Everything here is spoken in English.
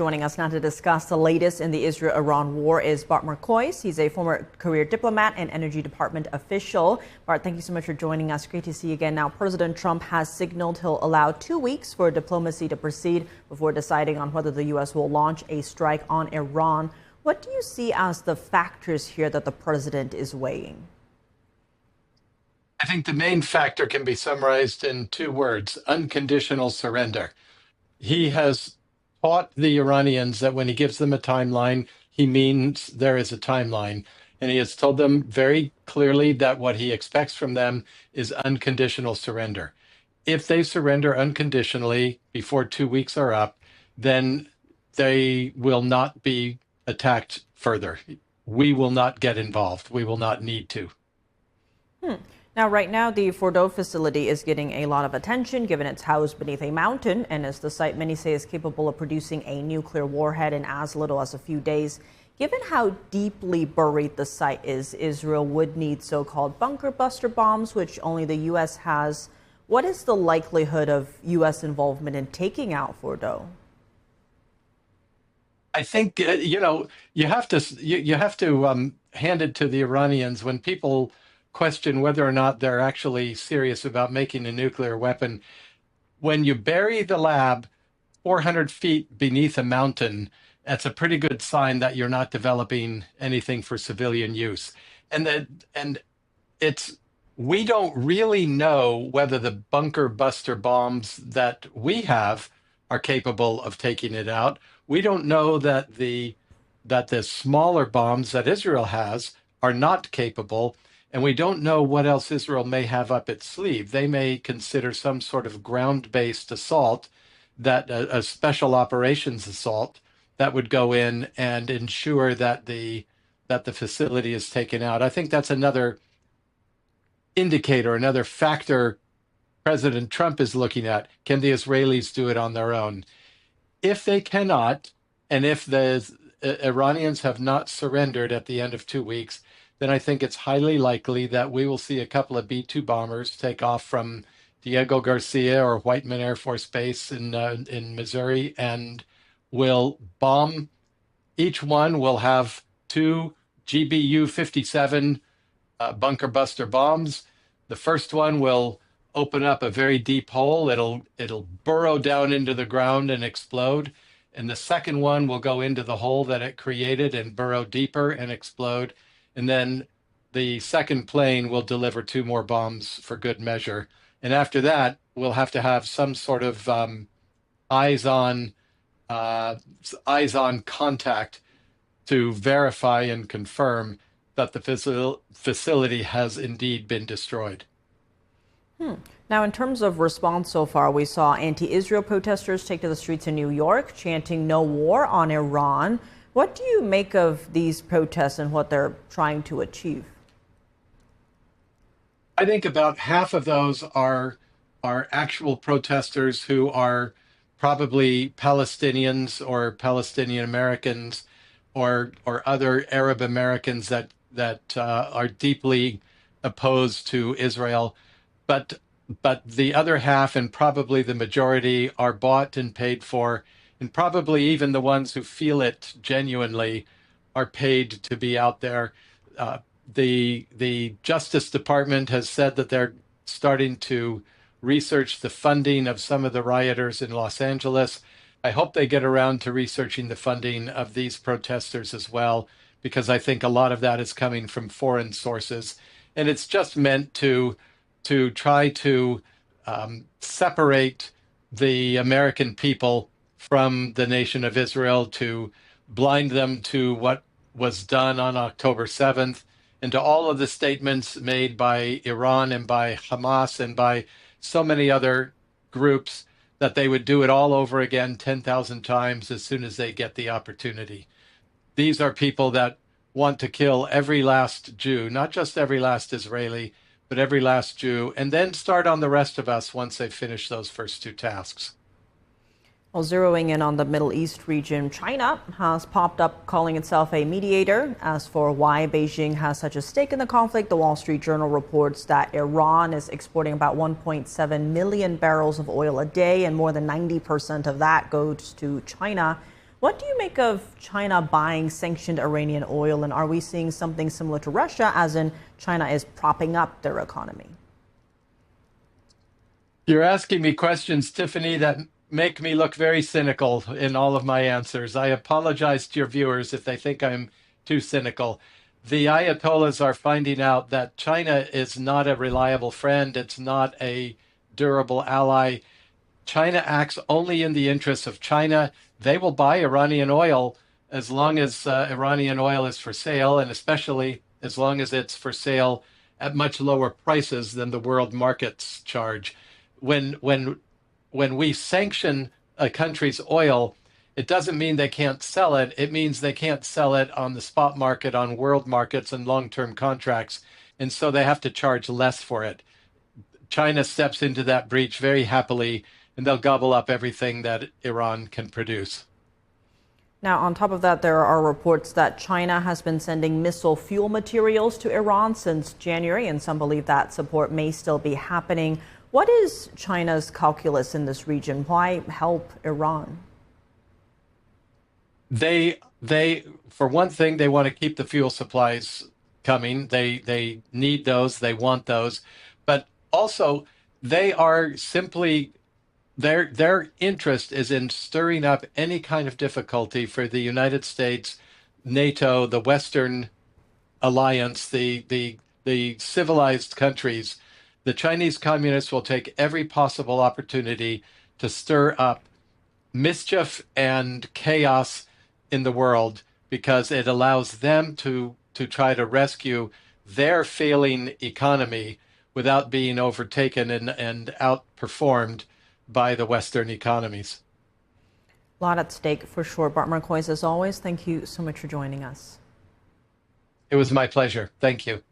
Joining us now to discuss the latest in the Israel-Iran war is Bart Marcois. He's a former career diplomat and Energy Department official. Bart, thank you so much for joining us. Great to see you again. Now, President Trump has signaled he'll allow 2 weeks for diplomacy to proceed before deciding on whether the U.S. will launch a strike on Iran. What do you see as the factors here that the president is weighing? I think the main factor can be summarized in 2 words: unconditional surrender. He has taught the Iranians that when he gives them a timeline, he means there is a timeline. And he has told them very clearly that what he expects from them is unconditional surrender. If they surrender unconditionally before 2 weeks are up, then they will not be attacked further. We will not get involved. We will not need to. Now, right now, the Fordo facility is getting a lot of attention given it's housed beneath a mountain and is the site many say is capable of producing a nuclear warhead in as little as a few days. Given how deeply buried the site is, Israel would need so-called bunker buster bombs, which only the U.S. has. What is the likelihood of U.S. involvement in taking out Fordo? I think, you have to hand it to the Iranians when people question whether or not they're actually serious about making a nuclear weapon. When you bury the lab 400 feet beneath a mountain, that's a pretty good sign that you're not developing anything for civilian use. We don't really know whether the bunker buster bombs that we have are capable of taking it out. We don't know that the smaller bombs that Israel has are not capable. And we don't know what else Israel may have up its sleeve. They may consider some sort of ground-based assault, that a special operations assault that would go in and ensure that the facility is taken out. I think that's another indicator, another factor President Trump is looking at. Can the Israelis do it on their own? If they cannot, and if the Iranians have not surrendered at the end of 2 weeks, then I think it's highly likely that we will see a couple of B-2 bombers take off from Diego Garcia or Whiteman Air Force Base in Missouri and will bomb. Each one will have 2 GBU-57 bunker buster bombs. The first one will open up a very deep hole. It'll burrow down into the ground and explode. And the second one will go into the hole that it created and burrow deeper and explode. And then the second plane will deliver 2 more bombs for good measure. And after that, we'll have to have some sort of eyes-on contact to verify and confirm that the facility has indeed been destroyed. Now, in terms of response so far, we saw anti-Israel protesters take to the streets in New York, chanting "No war on Iran." What do you make of these protests and what they're trying to achieve? I think about half of those are actual protesters who are probably Palestinians or Palestinian Americans or other Arab Americans that are deeply opposed to Israel. But the other half, and probably the majority, are bought and paid for. And probably even the ones who feel it genuinely are paid to be out there. The Justice Department has said that they're starting to research the funding of some of the rioters in Los Angeles. I hope they get around to researching the funding of these protesters as well, because I think a lot of that is coming from foreign sources. And it's just meant to try to separate the American people from the nation of Israel, to blind them to what was done on October 7th and to all of the statements made by Iran and by Hamas and by so many other groups, that they would do it all over again 10,000 times as soon as they get the opportunity. These are people that want to kill every last Jew, not just every last Israeli, but every last Jew, and then start on the rest of us once they finish those first 2 tasks. Well, zeroing in on the Middle East region, China has popped up calling itself a mediator. As for why Beijing has such a stake in the conflict, the Wall Street Journal reports that Iran is exporting about 1.7 million barrels of oil a day, and more than 90% of that goes to China. What do you make of China buying sanctioned Iranian oil? And are we seeing something similar to Russia, as in China is propping up their economy? You're asking me questions, Tiffany, that make me look very cynical in all of my answers. I apologize to your viewers if they think I'm too cynical. The Ayatollahs are finding out that China is not a reliable friend. It's not a durable ally. China acts only in the interests of China. They will buy Iranian oil as long as Iranian oil is for sale, and especially as long as it's for sale at much lower prices than the world markets charge. When we sanction a country's oil, it doesn't mean they can't sell it. It means they can't sell it on the spot market, on world markets and long-term contracts. And so they have to charge less for it. China steps into that breach very happily, and they'll gobble up everything that Iran can produce. Now, on top of that, there are reports that China has been sending missile fuel materials to Iran since January, and some believe that support may still be happening. What is China's calculus in this region? Why help Iran? They, for one thing, they want to keep the fuel supplies coming. They need those. They want those, but also they are simply their interest is in stirring up any kind of difficulty for the United States, NATO, the Western alliance, the civilized countries. The Chinese communists will take every possible opportunity to stir up mischief and chaos in the world because it allows them to try to rescue their failing economy without being overtaken and outperformed by the Western economies. A lot at stake for sure. Bart Marquez, as always, thank you so much for joining us. It was my pleasure. Thank you.